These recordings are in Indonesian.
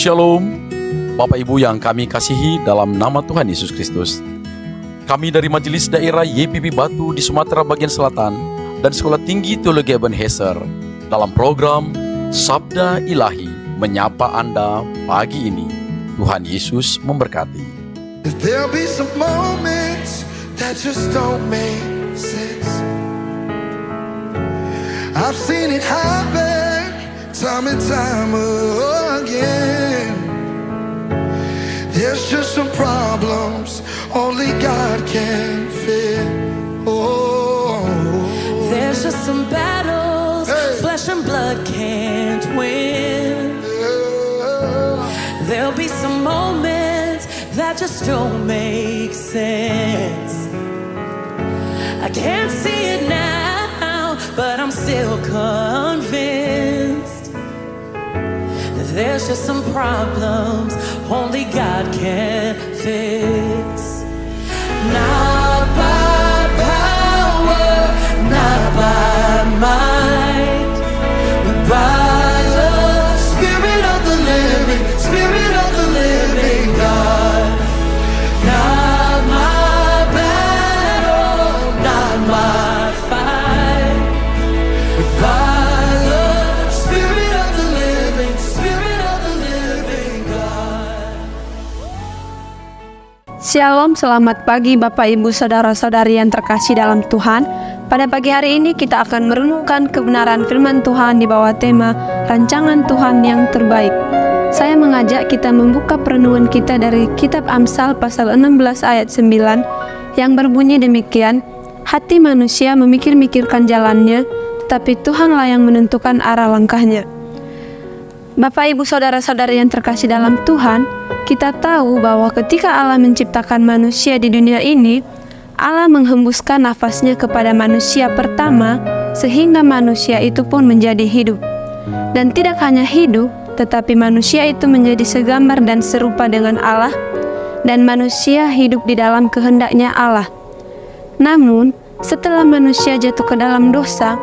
Shalom, Bapak Ibu yang kami kasihi dalam nama Tuhan Yesus Kristus. Kami dari Majelis Daerah YPP Batu di Sumatera Bagian Selatan dan Sekolah Tinggi Teologi Ebenezer dalam program Sabda Ilahi menyapa Anda pagi ini. Tuhan Yesus memberkati. There'll be some moments that just don't make sense. I've seen it happen time and time again. There's just some problems only God can fix. Oh, there's just some battles flesh and blood can't win. There'll be some moments that just don't make sense. I can't see it now, but I'm still convinced that there's just some problems only God can fix. Not by power, not by might, but by the Spirit of the living God. Not my battle, not my fight, but by the Spirit of the living God. Shalom, selamat pagi Bapak Ibu Saudara-saudari yang terkasih dalam Tuhan. Pada pagi hari ini kita akan merenungkan kebenaran firman Tuhan di bawah tema Rancangan Tuhan yang Terbaik. Saya mengajak kita membuka perenungan kita dari Kitab Amsal pasal 16 ayat 9 yang berbunyi demikian, hati manusia memikir-mikirkan jalannya, tetapi Tuhanlah yang menentukan arah langkahnya. Bapak Ibu Saudara-saudari yang terkasih dalam Tuhan, kita tahu bahwa ketika Allah menciptakan manusia di dunia ini, Allah menghembuskan nafasnya kepada manusia pertama sehingga manusia itu pun menjadi hidup. Dan tidak hanya hidup, tetapi manusia itu menjadi segambar dan serupa dengan Allah, dan manusia hidup di dalam kehendaknya Allah. Namun, setelah manusia jatuh ke dalam dosa,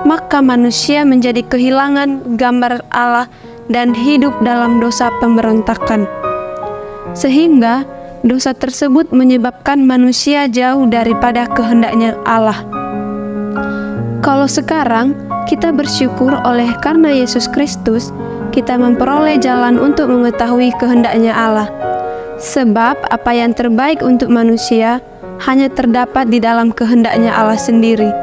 maka manusia menjadi kehilangan gambar Allah dan hidup dalam dosa pemberontakan. Sehingga dosa tersebut menyebabkan manusia jauh daripada kehendaknya Allah. Kalau sekarang kita bersyukur oleh karena Yesus Kristus, kita memperoleh jalan untuk mengetahui kehendaknya Allah. Sebab apa yang terbaik untuk manusia hanya terdapat di dalam kehendaknya Allah sendiri.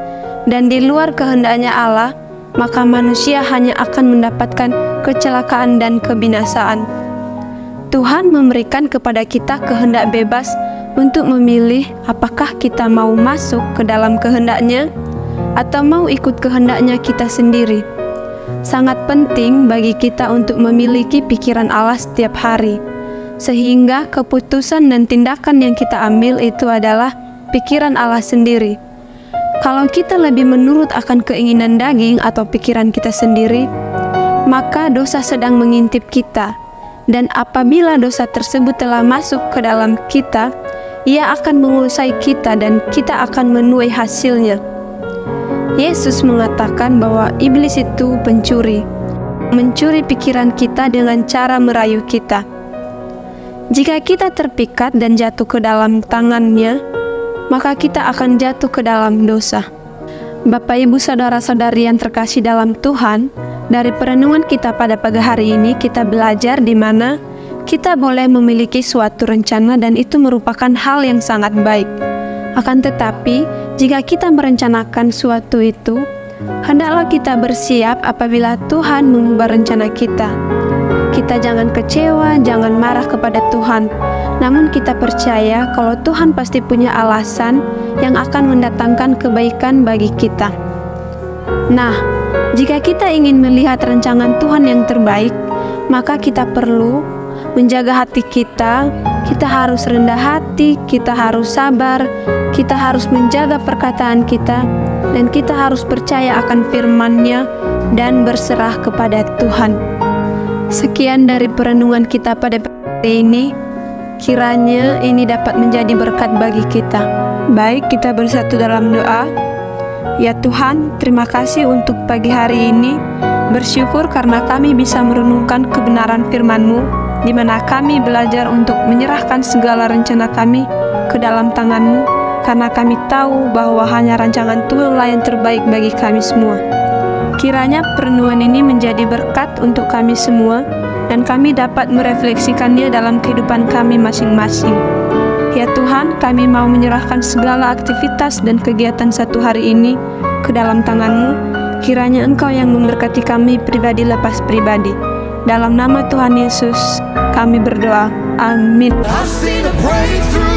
Dan di luar kehendaknya Allah, maka manusia hanya akan mendapatkan kecelakaan dan kebinasaan. Tuhan memberikan kepada kita kehendak bebas untuk memilih apakah kita mau masuk ke dalam kehendaknya atau mau ikut kehendaknya kita sendiri. Sangat penting bagi kita untuk memiliki pikiran Allah setiap hari, sehingga keputusan dan tindakan yang kita ambil itu adalah pikiran Allah sendiri. Kalau kita lebih menurut akan keinginan daging atau pikiran kita sendiri, maka dosa sedang mengintip kita. Dan apabila dosa tersebut telah masuk ke dalam kita, ia akan menguasai kita dan kita akan menuai hasilnya. Yesus mengatakan bahwa iblis itu pencuri, mencuri pikiran kita dengan cara merayu kita. Jika kita terpikat dan jatuh ke dalam tangannya, maka kita akan jatuh ke dalam dosa. Bapak Ibu Saudara-saudari yang terkasih dalam Tuhan, dari perenungan kita pada pagi hari ini kita belajar di mana kita boleh memiliki suatu rencana dan itu merupakan hal yang sangat baik. Akan tetapi, jika kita merencanakan suatu itu, hendaklah kita bersiap apabila Tuhan mengubah rencana kita. Kita jangan kecewa, jangan marah kepada Tuhan. Namun kita percaya kalau Tuhan pasti punya alasan yang akan mendatangkan kebaikan bagi kita. Nah, jika kita ingin melihat rancangan Tuhan yang terbaik, maka kita perlu menjaga hati kita. Kita harus rendah hati, kita harus sabar, kita harus menjaga perkataan kita, dan kita harus percaya akan firman-Nya dan berserah kepada Tuhan. Sekian dari perenungan kita pada hari ini. Kiranya ini dapat menjadi berkat bagi kita. Baik, kita bersatu dalam doa. Ya Tuhan, terima kasih untuk pagi hari ini. Bersyukur karena kami bisa merenungkan kebenaran firman-Mu, di mana kami belajar untuk menyerahkan segala rencana kami ke dalam tangan-Mu, karena kami tahu bahwa hanya rancangan Tuhanlah yang terbaik bagi kami semua. Kiranya perenungan ini menjadi berkat untuk kami semua, dan kami dapat merefleksikannya dalam kehidupan kami masing-masing. Ya Tuhan, kami mau menyerahkan segala aktivitas dan kegiatan satu hari ini ke dalam tangan-Mu. Kiranya Engkau yang memberkati kami pribadi lepas pribadi. Dalam nama Tuhan Yesus, kami berdoa. Amin. I've seen a breakthrough.